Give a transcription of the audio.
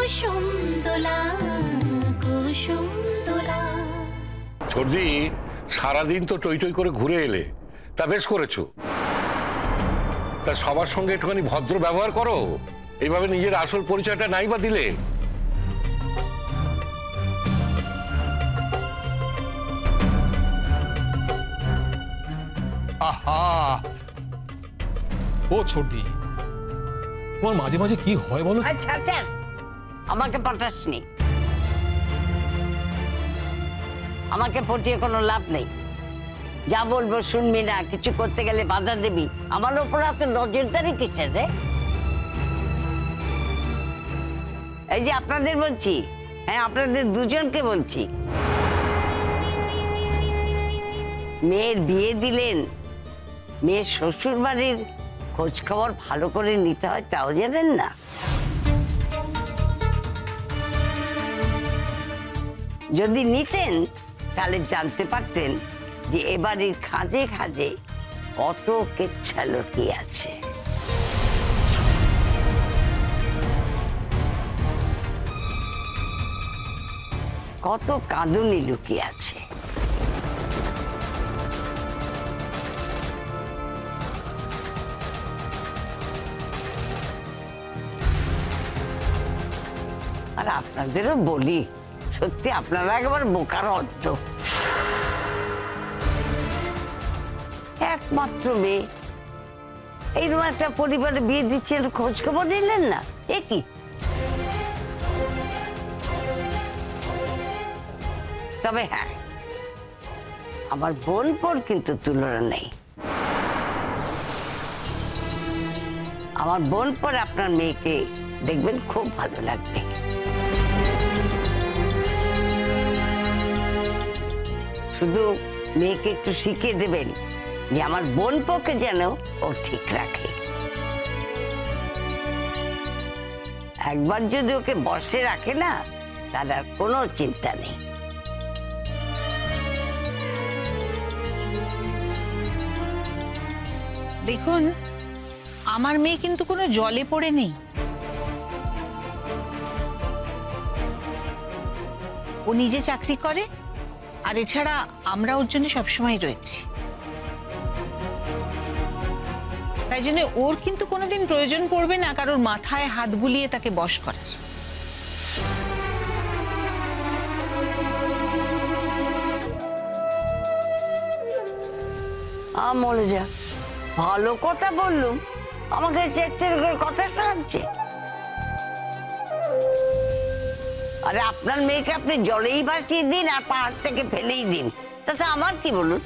কুসুম দোলা কুসুম দোলা। ছোটদি, সারাদিন তো টই টই করে ঘুরে এলে, তা বেশ করেছো। তা সবার সঙ্গে একটুখানি ভদ্র ব্যবহার করো, এইভাবে নিজের আসল পরিচয়টা নাই বা দিলে। আহা, ও ছোটদি, তোমার মাঝে মাঝে কি হয় বলো? আচ্ছা আচ্ছা, আমাকে পাঠাসনি, আমাকে পটিয়ে কোনো লাভ নেই। যা বলবো শুনবি না, কিছু করতে গেলে বাধা দিবি। আমার উপর এত নজরদারি কিসের রে? এই যে আপনাদের বলছি, হ্যাঁ আপনাদের দুজনকে বলছি, মেয়ের বিয়ে দিলেন, মেয়ের শ্বশুর বাড়ির খোঁজ খবর ভালো করে নিতে হয় তাও জানেন না। যদি নিতেন তাহলে জানতে পারতেন যে এবারের খাঁজে খাঁজে কত কেচ্ছা লুকিয়ে আছে। কত কাঁদুনি লুকিয়ে আছে। আর আপনাদেরও বলি, সত্যি আপনারা একবার বোকার অর্থ। একমাত্র মেয়ে, এইরকম একটা পরিবারে বিয়ে দিচ্ছেন, খোঁজ খবর নিলেন না, এ কি? তবে হ্যাঁ, আমার বোনপোর কিন্তু তুলনা নেই। আমার বোনপোর আপনার মেয়েকে দেখবেন খুব ভালো লাগবে। শুধু মেয়েকে একটু শিখিয়ে দেবেন যে আমার বোনপোকে যেন ও ঠিক রাখে। একবার যদি ওকে বসে রাখে না, তার আর কোনো চিন্তা নেই। দেখুন, আমার মেয়ে কিন্তু কোনো জলে পড়ে নেই। ও নিজে চাকরি করে, আর এছাড়া আমরা ওর জন্য সবসময় রয়েছি। তাই জন্য ওর কিন্তু কোনোদিন প্রয়োজন পড়বে না কারোর মাথায় হাত বুলিয়ে তাকে বশ করার। মরে যা, ভালো কথা বললুম, আমাকে চেষ্টার করে কথা শোনাচ্ছে। আরে আপনার মেয়েকে আপনি জলেই ভাসিয়ে দিন আর পাহাড় থেকে ফেলেই দিন, তাতে আমার কি বলুন?